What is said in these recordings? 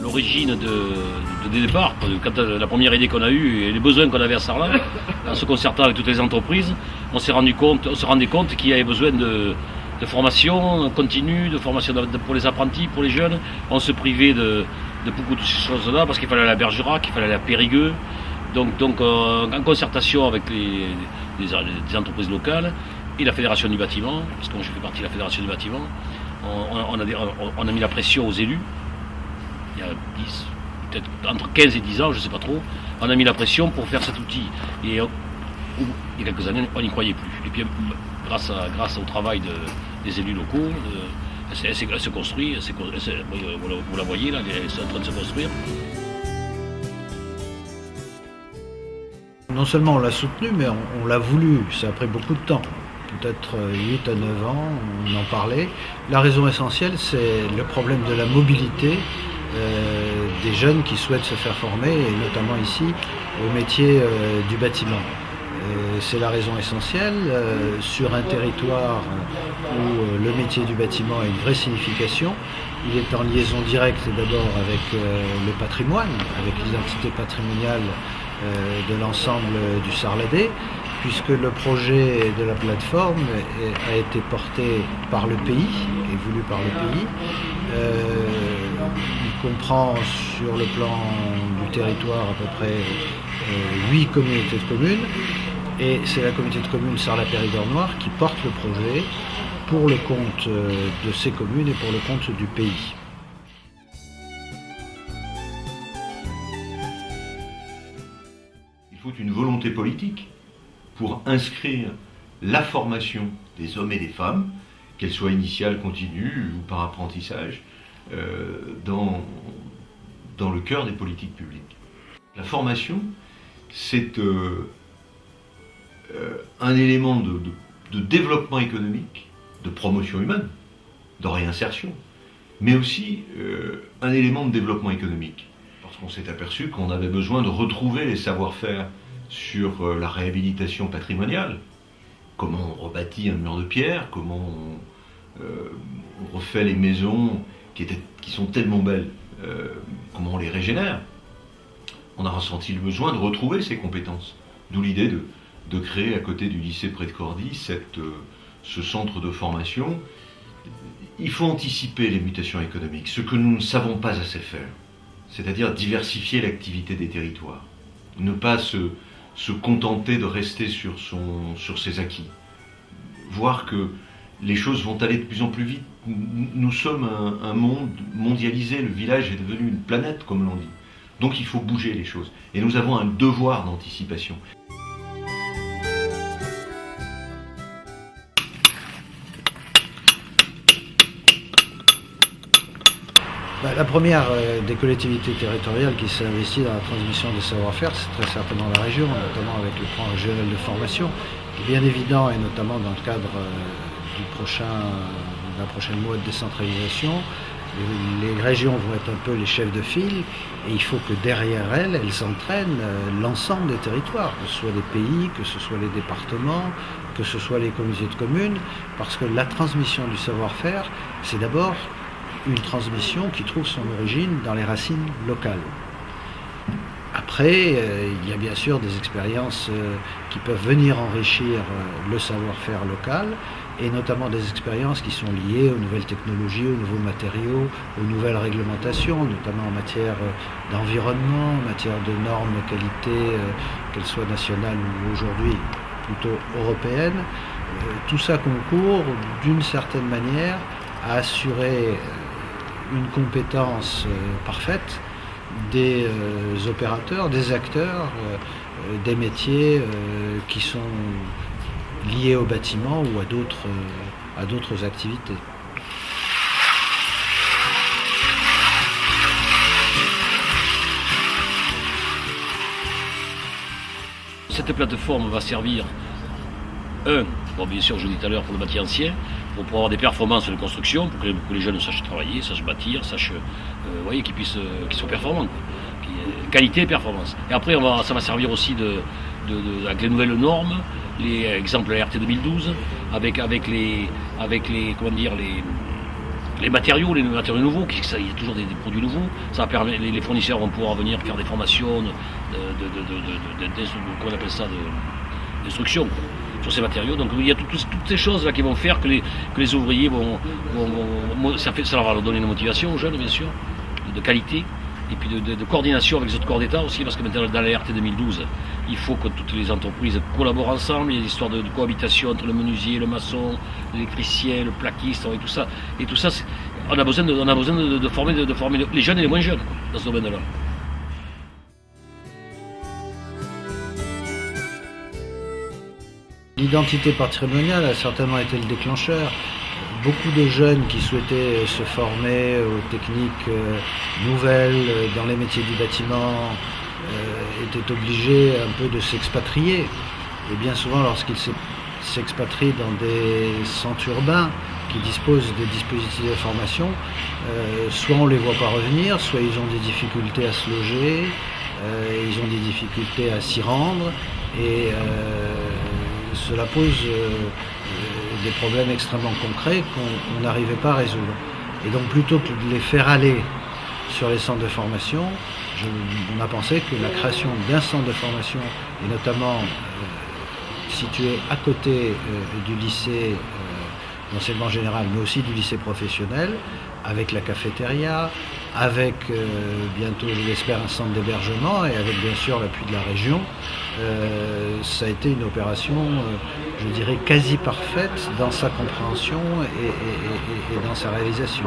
L'origine des départs, quand la première idée qu'on a eue et les besoins qu'on avait à Sarlat, en se concertant avec toutes les entreprises, on se rendait compte qu'il y avait besoin de formation continue, de formation pour les apprentis, pour les jeunes. On se privait de beaucoup de ces choses-là parce qu'il fallait aller à Bergerac, qu'il fallait aller à Périgueux. Donc en concertation avec les entreprises locales et la Fédération du bâtiment, parce que moi je fais partie de la Fédération du bâtiment, on a mis la pression aux élus. Il y a peut-être entre 15 et 10 ans, je ne sais pas trop, on a mis la pression pour faire cet outil. Et il y a quelques années, on n'y croyait plus. Et puis grâce au travail des élus locaux, elle se construit, vous la voyez là, elle est en train de se construire. Non seulement on l'a soutenu, mais on l'a voulu. Ça a pris beaucoup de temps. Peut-être 8 à 9 ans, on en parlait. La raison essentielle, c'est le problème de la mobilité des jeunes qui souhaitent se faire former, et notamment ici, au métier du bâtiment. C'est la raison essentielle. Sur un territoire où le métier du bâtiment a une vraie signification, il est en liaison directe d'abord avec le patrimoine, avec l'identité patrimoniale de l'ensemble du Sarladais, puisque le projet de la plateforme a été porté par le pays et voulu par le pays. Il comprend sur le plan du territoire à peu près 8 communautés de communes, et c'est la communauté de communes Sarlat-Périgord-Noire qui porte le projet pour le compte de ces communes et pour le compte du pays. Il faut une volonté politique pour inscrire la formation des hommes et des femmes, qu'elle soit initiale, continue ou par apprentissage, dans le cœur des politiques publiques. La formation, c'est un élément de développement économique, de promotion humaine, de réinsertion, mais aussi un élément de développement économique. Parce qu'on s'est aperçu qu'on avait besoin de retrouver les savoir-faire sur la réhabilitation patrimoniale, comment on rebâtit un mur de pierre, comment on refait les maisons qui sont tellement belles, comment on les régénère. On a ressenti le besoin de retrouver ces compétences, d'où l'idée de créer à côté du lycée près de Cordy ce centre de formation. Il faut anticiper les mutations économiques, ce que nous ne savons pas assez faire, c'est-à-dire diversifier l'activité des territoires, ne pas se contenter de rester sur ses acquis, voir que les choses vont aller de plus en plus vite. Nous sommes un monde mondialisé, le village est devenu une planète, comme l'on dit. Donc il faut bouger les choses. Et nous avons un devoir d'anticipation. La première des collectivités territoriales qui s'est investie dans la transmission des savoir-faire, c'est très certainement la région, notamment avec le plan régional de formation. Il est bien évident, et notamment dans le cadre de la prochaine loi de décentralisation, les régions vont être un peu les chefs de file, et il faut que derrière elles entraînent l'ensemble des territoires, que ce soit les pays, que ce soit les départements, que ce soit les communautés de communes, parce que la transmission du savoir-faire, c'est d'abord une transmission qui trouve son origine dans les racines locales. Après, il y a bien sûr des expériences qui peuvent venir enrichir le savoir-faire local, et notamment des expériences qui sont liées aux nouvelles technologies, aux nouveaux matériaux, aux nouvelles réglementations, notamment en matière d'environnement, en matière de normes qualité, qu'elles soient nationales ou aujourd'hui plutôt européennes. Tout ça concourt d'une certaine manière à assurer une compétence parfaite des opérateurs, des acteurs, des métiers qui sont liés au bâtiment ou à d'autres activités. Cette plateforme va servir, bien sûr, je vous dis tout à l'heure, pour le bâti ancien, pour avoir des performances de construction, pour que les jeunes sachent travailler, sachent bâtir, qu'ils soient performants. Qualité et performance. Et après, ça va servir aussi avec les nouvelles normes, exemple la RT 2012, avec les matériaux, nouveaux, il y a toujours des produits nouveaux. Ça permet, les fournisseurs vont pouvoir venir faire des formations d'instruction sur ces matériaux. Donc il y a toutes ces choses là qui vont faire que les ouvriers ça leur va leur donner une motivation aux jeunes, bien sûr, de qualité. Et puis de coordination avec les autres corps d'État aussi, parce que maintenant dans la RT 2012, il faut que toutes les entreprises collaborent ensemble. Il y a des histoires de cohabitation entre le menuisier, le maçon, l'électricien, le plaquiste et tout ça. Et tout ça, on a besoin de former les jeunes et les moins jeunes dans ce domaine-là. L'identité patrimoniale a certainement été le déclencheur. Beaucoup de jeunes qui souhaitaient se former aux techniques nouvelles dans les métiers du bâtiment étaient obligés un peu de s'expatrier. Et bien souvent, lorsqu'ils s'expatrient dans des centres urbains qui disposent de dispositifs de formation, soit on ne les voit pas revenir, soit ils ont des difficultés à se loger, ils ont des difficultés à s'y rendre, et cela pose des problèmes extrêmement concrets qu'on n'arrivait pas à résoudre. Et donc plutôt que de les faire aller sur les centres de formation, on a pensé que la création d'un centre de formation, et notamment situé à côté du lycée d'enseignement général, mais aussi du lycée professionnel, avec la cafétéria, avec bientôt, je l'espère, un centre d'hébergement, et avec bien sûr l'appui de la région, ça a été une opération, je dirais, quasi parfaite dans sa compréhension et dans sa réalisation.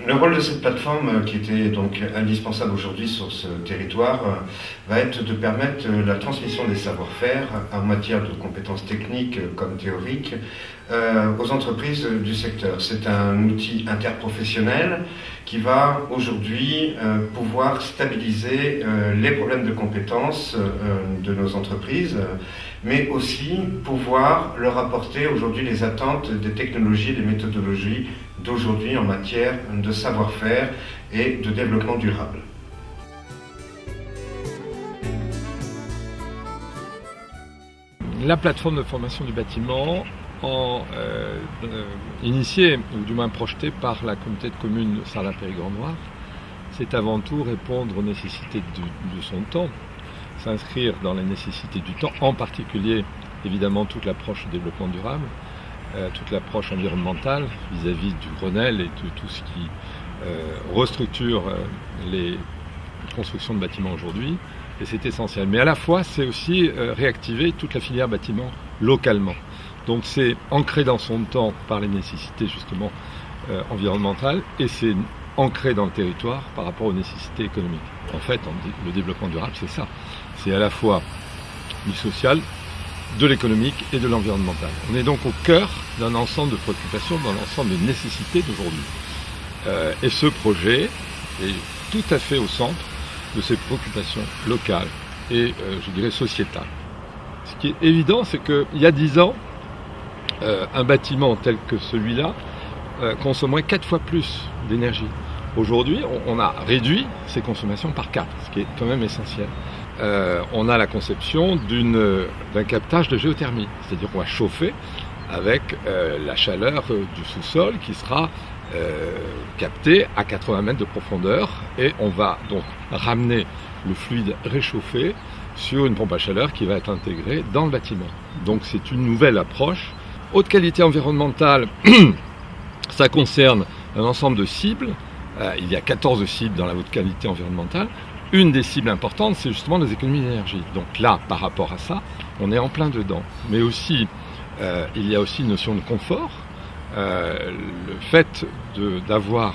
Le rôle de cette plateforme, qui était donc indispensable aujourd'hui sur ce territoire, va être de permettre la transmission des savoir-faire en matière de compétences techniques comme théoriques aux entreprises du secteur. C'est un outil interprofessionnel qui va aujourd'hui pouvoir stabiliser les problèmes de compétences de nos entreprises, mais aussi pouvoir leur apporter aujourd'hui les attentes des technologies et des méthodologies d'aujourd'hui en matière de savoir-faire et de développement durable. La plateforme de formation du bâtiment, initiée, ou du moins projetée par la communauté de communes Sarlat-Périgord-Noire, c'est avant tout répondre aux nécessités de son temps, s'inscrire dans les nécessités du temps, en particulier évidemment toute l'approche du développement durable, toute l'approche environnementale vis-à-vis du Grenelle et de tout ce qui restructure les constructions de bâtiments aujourd'hui, et c'est essentiel. Mais à la fois, c'est aussi réactiver toute la filière bâtiment localement. Donc c'est ancré dans son temps par les nécessités justement environnementales, et c'est ancré dans le territoire par rapport aux nécessités économiques. En fait, le développement durable, c'est ça. C'est à la fois du social, de l'économique et de l'environnemental. On est donc au cœur d'un ensemble de préoccupations, d'un ensemble de nécessités d'aujourd'hui. Et ce projet est tout à fait au centre de ces préoccupations locales et, je dirais, sociétales. Ce qui est évident, c'est qu'il y a 10 ans, un bâtiment tel que celui-là consommerait 4 fois plus d'énergie. Aujourd'hui, on a réduit ses consommations par 4, ce qui est quand même essentiel. On a la conception d'un captage de géothermie, c'est-à-dire qu'on va chauffer avec la chaleur du sous-sol qui sera captée à 80 mètres de profondeur, et on va donc ramener le fluide réchauffé sur une pompe à chaleur qui va être intégrée dans le bâtiment. Donc c'est une nouvelle approche. Haute qualité environnementale, ça concerne un ensemble de cibles. Il y a 14 cibles dans la haute qualité environnementale. Une des cibles importantes, c'est justement les économies d'énergie. Donc là, par rapport à ça, on est en plein dedans. Mais aussi, il y a aussi une notion de confort. Le fait d'avoir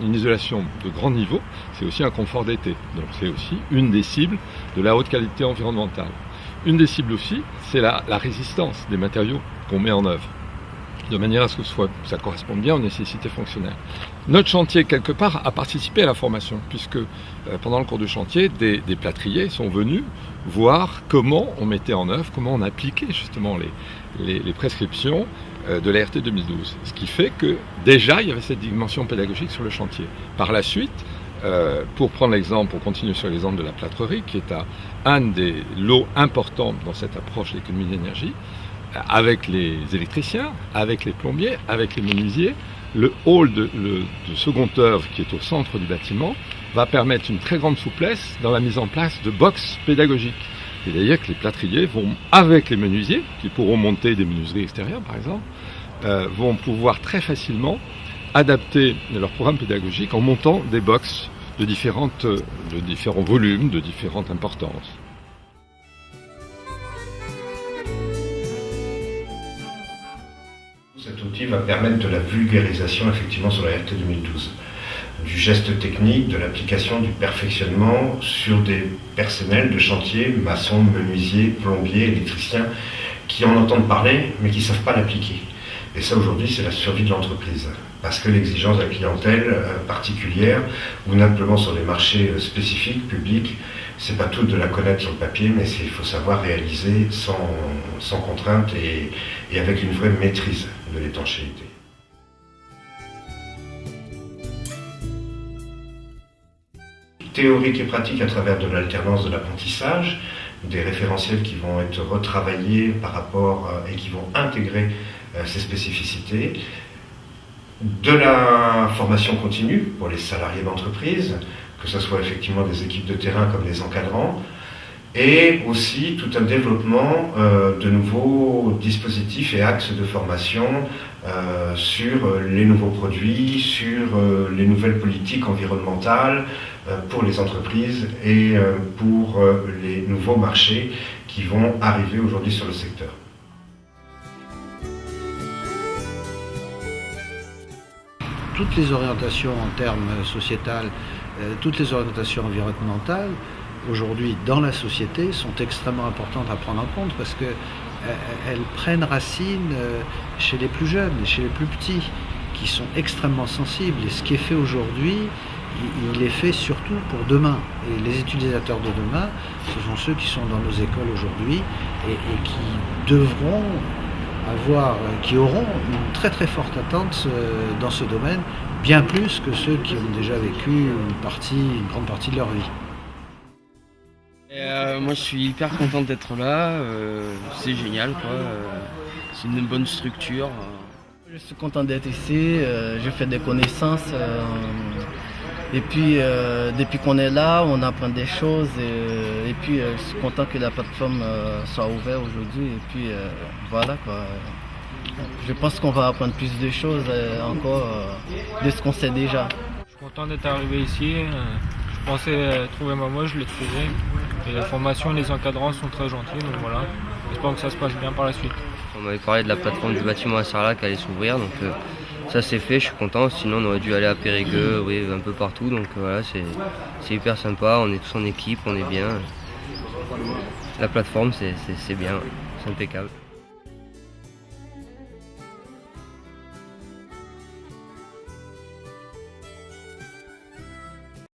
une isolation de grand niveau, c'est aussi un confort d'été. Donc c'est aussi une des cibles de la haute qualité environnementale. Une des cibles aussi, c'est la résistance des matériaux qu'on met en œuvre. de manière à ce que ça corresponde bien aux nécessités fonctionnelles. Notre chantier, quelque part, a participé à la formation, puisque pendant le cours du chantier, des plâtriers sont venus voir comment on mettait en œuvre, comment on appliquait justement les prescriptions de l'ART 2012. Ce qui fait que déjà, il y avait cette dimension pédagogique sur le chantier. Par la suite, pour prendre l'exemple, pour continuer sur l'exemple de la plâtrerie, qui est un des lots importants dans cette approche d'économie d'énergie, avec les électriciens, avec les plombiers, avec les menuisiers, le hall de second œuvre qui est au centre du bâtiment va permettre une très grande souplesse dans la mise en place de box pédagogiques. C'est-à-dire que les plâtriers vont, avec les menuisiers, qui pourront monter des menuiseries extérieures par exemple, vont pouvoir très facilement adapter leur programme pédagogique en montant des box de différents volumes, de différentes importances. Cet outil va permettre de la vulgarisation effectivement sur la RT 2012, du geste technique, de l'application, du perfectionnement sur des personnels de chantier, maçons, menuisiers, plombiers, électriciens, qui en entendent parler mais qui ne savent pas l'appliquer. Et ça aujourd'hui c'est la survie de l'entreprise, parce que l'exigence de la clientèle particulière, ou simplement sur les marchés spécifiques, publics, c'est pas tout de la connaître sur le papier, mais il faut savoir réaliser sans contrainte et avec une vraie maîtrise de l'étanchéité. Théorique et pratique à travers de l'alternance de l'apprentissage, des référentiels qui vont être retravaillés par rapport et qui vont intégrer ces spécificités, de la formation continue pour les salariés d'entreprise, que ce soit effectivement des équipes de terrain comme des encadrants, et aussi tout un développement de nouveaux dispositifs et axes de formation sur les nouveaux produits, sur les nouvelles politiques environnementales pour les entreprises et pour les nouveaux marchés qui vont arriver aujourd'hui sur le secteur. Toutes les orientations en termes sociétals, toutes les orientations environnementales, aujourd'hui dans la société, sont extrêmement importantes à prendre en compte parce qu'elles prennent racine chez les plus jeunes et chez les plus petits, qui sont extrêmement sensibles. Et ce qui est fait aujourd'hui, il est fait surtout pour demain. Et les utilisateurs de demain, ce sont ceux qui sont dans nos écoles aujourd'hui et qui devront qui auront une très très forte attente dans ce domaine, bien plus que ceux qui ont déjà vécu une grande partie de leur vie. Moi je suis hyper content d'être là, c'est génial quoi, c'est une bonne structure. Je suis content d'être ici, je fais des connaissances et puis depuis qu'on est là on apprend des choses et puis je suis content que la plateforme soit ouverte aujourd'hui et puis voilà quoi. Je pense qu'on va apprendre plus de choses encore de ce qu'on sait déjà. Je suis content d'être arrivé ici, je pensais trouver ma voie, je l'ai trouvé et la formation et les encadrants sont très gentils donc voilà, j'espère que ça se passe bien par la suite. On m'avait parlé de la plateforme du bâtiment à Sarlat qui allait s'ouvrir donc ça c'est fait, je suis content, sinon on aurait dû aller à Périgueux, oui, un peu partout, donc voilà, c'est hyper sympa, on est tous en équipe, on est bien. La plateforme c'est bien, c'est impeccable.